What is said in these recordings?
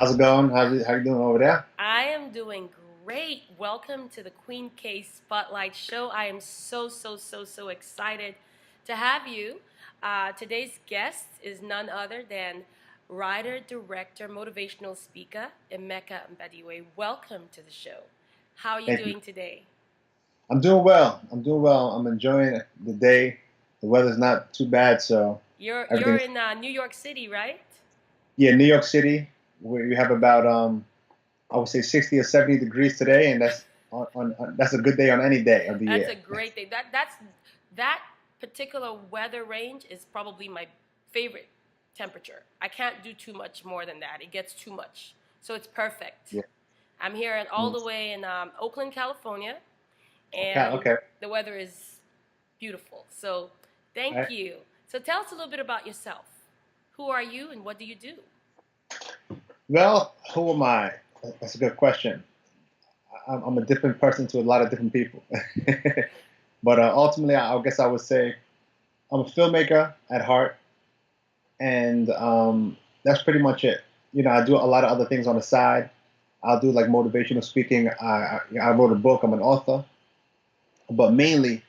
How's it going? How you doing over there? I am doing great. Welcome to the Queenkay Spotlight Show. I am so excited to have you. Today's guest is none other than writer, director, motivational speaker, Emeka Mbadiwe. Welcome to the show. How are you Thank you. doing today? I'm doing well. I'm doing well. I'm enjoying the day. The weather's not too bad, so You're everything's in New York City, right? yeah. New York City, we have about I would say 60 or 70 degrees today, and that's a good day on any day of the That's a year. great thing. That particular weather range is probably my favorite temperature. I can't do too much more than that. It gets too much. So it's perfect. Yeah. I'm here all Mm. the way in Oakland, California, Okay. and Okay. the weather is beautiful. So All thank right. you. So tell us a little bit about yourself. Who are you and what do you do? Well, who am I? That's a good question. I'm a different person to a lot of different people, but ultimately, I guess I would say I'm a filmmaker at heart. And that's pretty much it. I do a lot of other things on the side. I'll do like motivational speaking. I wrote a book. I'm an author, but mainly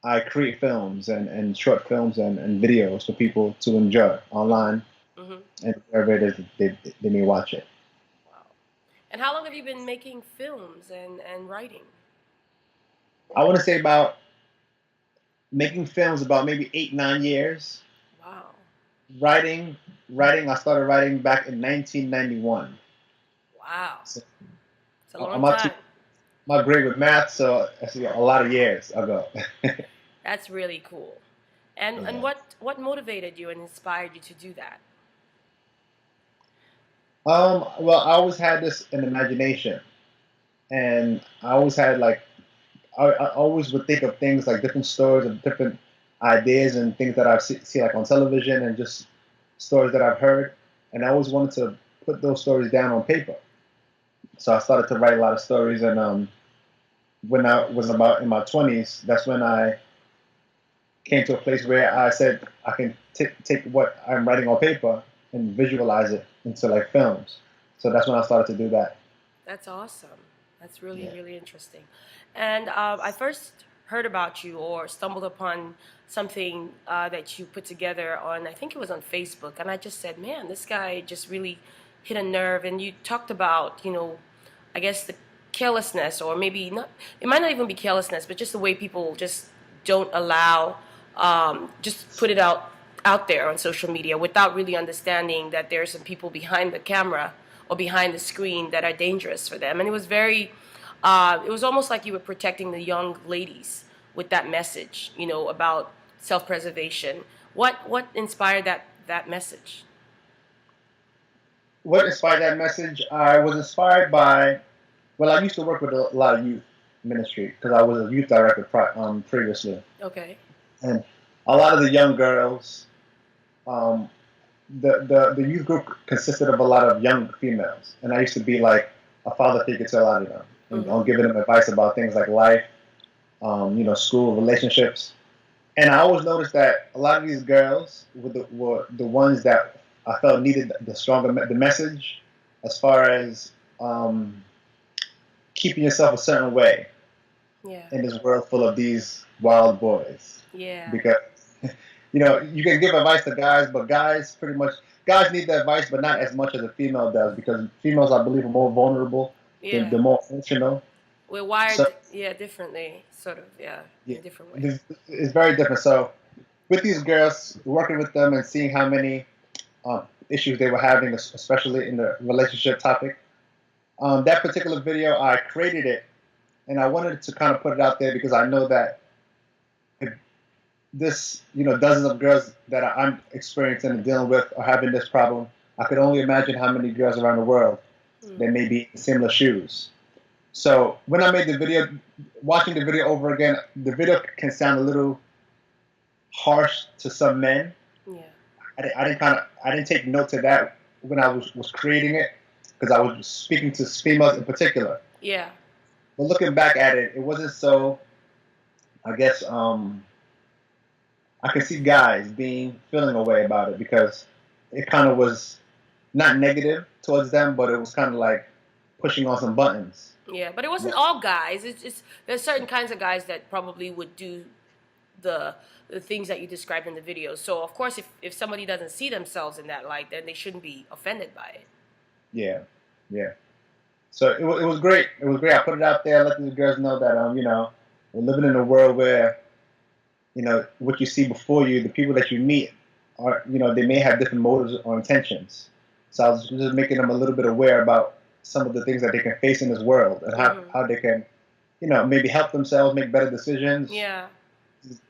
I create films and short films and videos for people to enjoy Mm-hmm. online Mm-hmm. and wherever it is that they may watch it. Wow. And how long have you been making films and writing? I want to say about making films about maybe 8 9 years. Wow. Writing writing. I started writing back in 1991. Wow. So It's a I'm long not too time. not great with math, so that's a lot of years ago. That's really cool. And Yeah. what motivated you and inspired you to do that? Well, I always had this in imagination, and I always had like I always would think of things like different stories and different ideas and things that see like on television and just stories that I've heard, and I always wanted to put those stories down on paper. So I started to write a lot of stories, and when I was about in my 20s, that's when I came to a place where I said I can take what I'm writing on paper and visualize it into like films. So that's when I started to do that. That's awesome. That's really, Yeah. really interesting. And I first heard about you or stumbled upon something that you put together on, I think it was on Facebook. And I just said, man, this guy just really hit a nerve. And you talked about, I guess the carelessness, or maybe not, it might not even be carelessness, but just the way people just don't allow, just put it out there on social media without really understanding that there are some people behind the camera or behind the screen that are dangerous for them. And it was almost like you were protecting the young ladies with that message, about self-preservation. What inspired that message? What inspired that message? I was inspired by, well, I used to work with a lot of youth ministry because I was a youth director previously. Okay. And a lot of the young girls, um, the youth group consisted of a lot of young females. And I used to be like a father figure to a lot of them and Mm-hmm. giving them advice about things like life, school, relationships. And I always noticed that a lot of these girls were the ones that I felt needed the the message as far as um, keeping yourself a certain way Yeah. in this world full of these wild boys. Yeah. Because you can give advice to guys, but guys need the advice, but not as much as a female does, because females, I believe, are more vulnerable. They're Yeah. more emotional. We're So wired, yeah, differently, sort of, yeah, yeah, in a different way. it's very different. So with these girls, working with them and seeing how many issues they were having, especially in the relationship topic. That particular video, I created it, and I wanted to kind of put it out there because I know that if dozens of girls that I'm experiencing and dealing with are having this problem, I could only imagine how many girls around the world Mm. that may be in similar shoes. So when I made the video, watching the video over again, the video can sound a little harsh to some men. Yeah. I didn't take note of that when I was creating it because I was speaking to females in particular. Yeah. But looking back at it, it wasn't so. I guess I can see guys being feeling a way about it because it kind of was. not negative towards them, but it was kind of like pushing on some buttons. Yeah, but it wasn't all guys. It's there's certain kinds of guys that probably would do the the things that you described in the video. So of course, if somebody doesn't see themselves in that light, then they shouldn't be offended by it. Yeah, yeah. So it was great. It was great. I put it out there, letting the girls know that we're living in a world where what you see before you, the people that you meet are they may have different motives or intentions. So I was just making them a little bit aware about some of the things that they can face in this world and how they can maybe help themselves make better decisions. Yeah.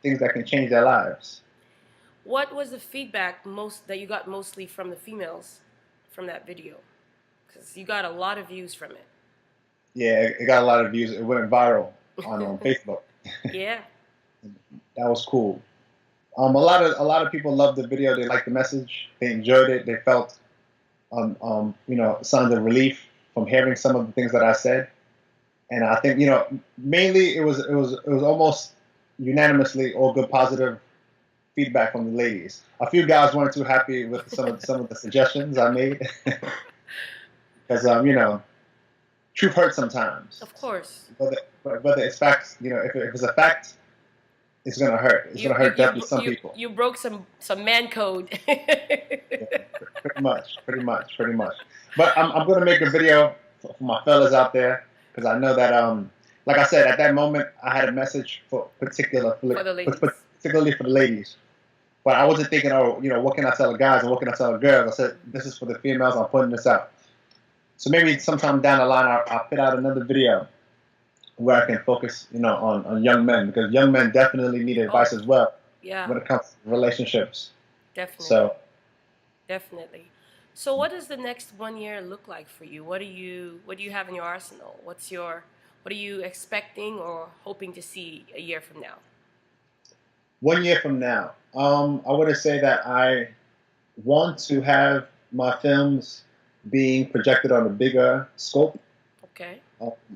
Things that can change their lives. What was the feedback that you got mostly from the females from that video? Because you got a lot of views from it. Yeah, it got a lot of views. It went viral on Facebook. Yeah. That was cool. A lot of people loved the video. They liked the message. They enjoyed it. They felt signs of relief from hearing some of the things that I said. And I think mainly it was almost unanimously all good positive feedback from the ladies. A few guys weren't too happy with some of the suggestions I made because truth hurts sometimes. Of course. Whether it's facts, if it's a fact, it's gonna hurt. It's gonna hurt definitely some people. You broke some man code. Yeah, pretty much. But I'm gonna make a video for my fellas out there because I know that like I said, at that moment I had a message particularly for the ladies. But I wasn't thinking, what can I tell the guys and what can I tell the girls? I said, this is for the females. I'm putting this out. So maybe sometime down the line, I'll put out another video where I can focus, on young men because young men definitely need advice as well. Yeah. When it comes to relationships. Definitely. So. Definitely. So what does the next 1 year look like for you? What do you have in your arsenal? What are you expecting or hoping to see a year from now? 1 year from now, I would say that I want to have my films being projected on a bigger scope. Okay.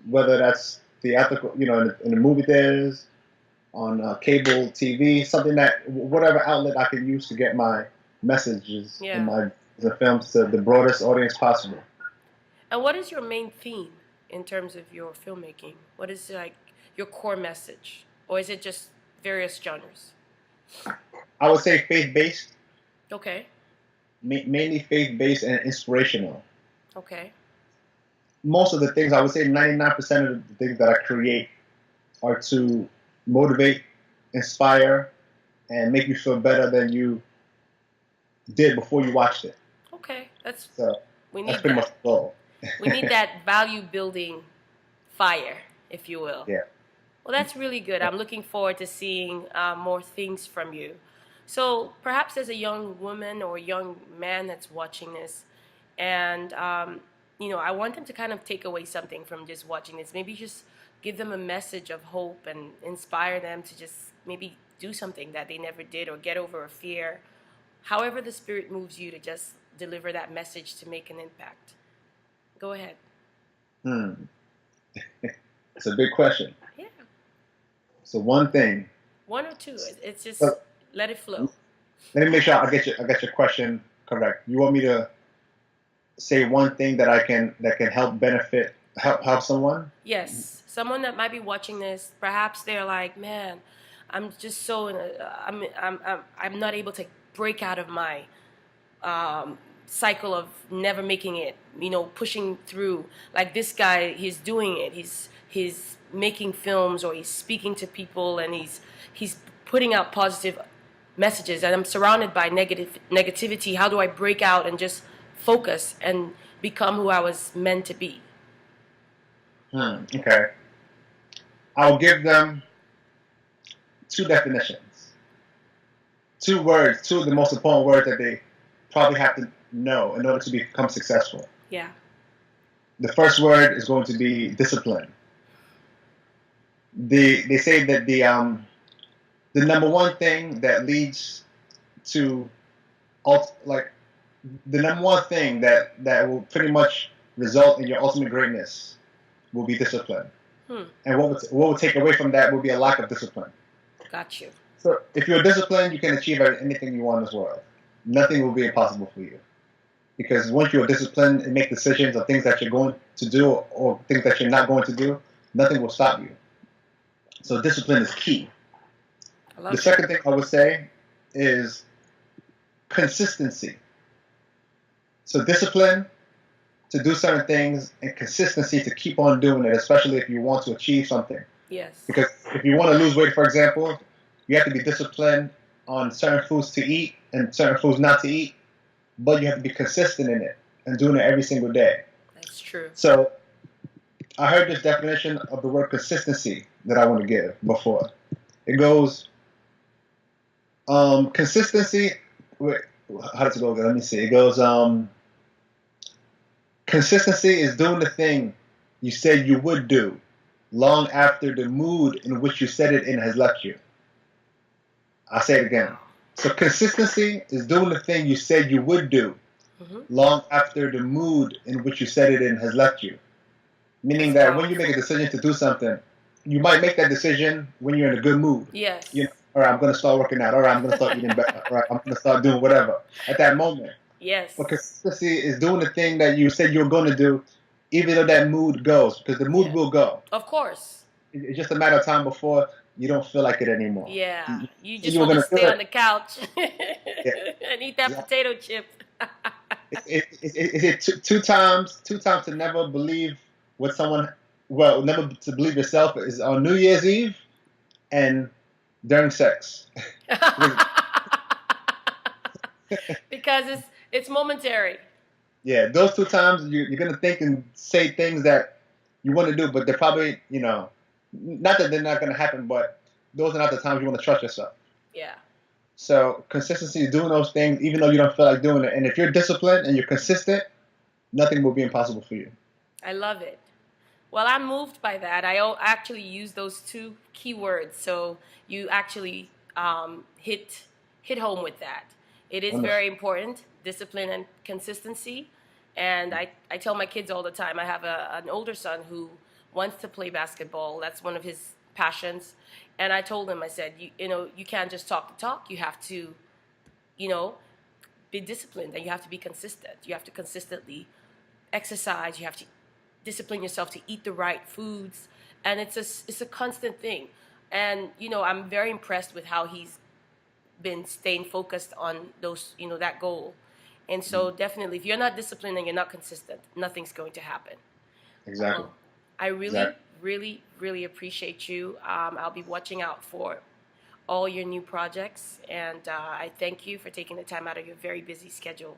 Whether that's theatrical, in the movie theaters, on cable TV, something that whatever outlet I can use to get my messages and the films to the broadest audience possible. And what is your main theme in terms of your filmmaking? What is like your core message, or is it just various genres? I would say faith-based. Okay. Mainly faith-based and inspirational. Okay. Most of the things, I would say 99% of the things that I create are to motivate, inspire, and make you feel better than you did before you watched it. Okay. That's pretty much the goal. We need that value-building fire, if you will. Yeah. Well, that's really good. I'm looking forward to seeing more things from you. So perhaps there's a young woman or a young man that's watching this, and I want them to kind of take away something from just watching this. Maybe just give them a message of hope and inspire them to just maybe do something that they never did or get over a fear. However the Spirit moves you to just deliver that message to make an impact. Go ahead. It's a big question. Yeah. So one thing. One or two. It's just let it flow. Let me make sure I get your question correct. You want me to say one thing that can help someone? Yes, someone that might be watching this. Perhaps they're like, man, I'm just so I'm not able to break out of my cycle of never making it. Pushing through. Like this guy, he's doing it. He's making films or he's speaking to people and he's putting out positive messages, and I'm surrounded by negativity. How do I break out and just focus and become who I was meant to be? Okay. I'll give them two definitions. 2 words, 2 of the most important words that they probably have to know in order to become successful. Yeah. The first word is going to be discipline. They say that the number one thing that leads to the number one thing that will pretty much result in your ultimate greatness will be discipline. And what would take away from that would be a lack of discipline. Got you. So if you're disciplined, you can achieve anything you want in this world. Nothing will be impossible for you. Because once you're disciplined and make decisions of things that you're going to do or things that you're not going to do, nothing will stop you. So discipline is key. I The love it. second thing I would say is consistency. So discipline to do certain things and consistency to keep on doing it, especially if you want to achieve something. Yes. Because if you want to lose weight, for example, you have to be disciplined on certain foods to eat and certain foods not to eat, but you have to be consistent in it and doing it every single day. That's true. So I heard this definition of the word consistency that I want to give before. It goes, consistency, wait, how does it go? Let me see. It goes, consistency is doing the thing you said you would do long after the mood in which you said it in has left you. I'll say it again. Wow. So consistency is doing the thing you said you would do long after the mood in which you said it in has left you. Meaning That's that when you make a decision to do something, you might make that decision when you're in a good mood. Yes. You know, all right, I'm going to start working out. All right, I'm going to start eating better. All right, I'm going to start doing whatever at that moment. Yes. But consistency is doing the thing that you said you were going to do, even though that mood goes, because the mood will go. Of course. It's just a matter of time before you don't feel like it anymore. Yeah. You just you were want to gonna stay do on the couch and eat that potato chip. Is it two times to never believe what someone, well, never to believe yourself is on New Year's Eve and during sex. Because it's momentary. Yeah, those two times you're gonna think and say things that you want to do, but they're probably, you know, not that they're not gonna happen, but those are not the times you want to trust yourself. Yeah. So consistency is doing those things even though you don't feel like doing it. And if you're disciplined and you're consistent, nothing will be impossible for you. I love it. Well, I'm moved by that. I actually use those two keywords, so you actually hit home with that. It is very important, discipline and consistency. And I tell my kids all the time, I have an older son who wants to play basketball. That's one of his passions. And I told him, I said, you know, you can't just talk the talk. You have to, you know, be disciplined, and you have to be consistent. You have to consistently exercise. You have to discipline yourself to eat the right foods. And it's a constant thing. And, you know, I'm very impressed with how he's been staying focused on those, you know, that goal. And so definitely, if you're not disciplined and you're not consistent, nothing's going to happen. Exactly. I really, really appreciate you. I'll be watching out for all your new projects, and I thank you for taking the time out of your very busy schedule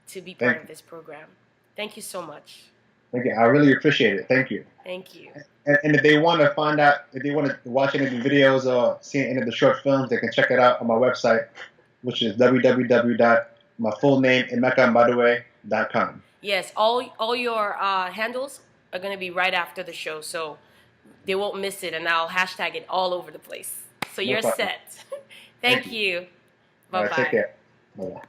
to be part of this program. Thank you so much. Thank you. I really appreciate it. Thank you. Thank you. And if they want to find out, if they want to watch any of the videos or see any of the short films, they can check it out on my website, which is www.myfullname.emekambadiwe.com. Yes, all your handles are going to be right after the show, so they won't miss it, and I'll hashtag it all over the place. So you're set. Thank you. Bye-bye. All right, take care. Bye-bye.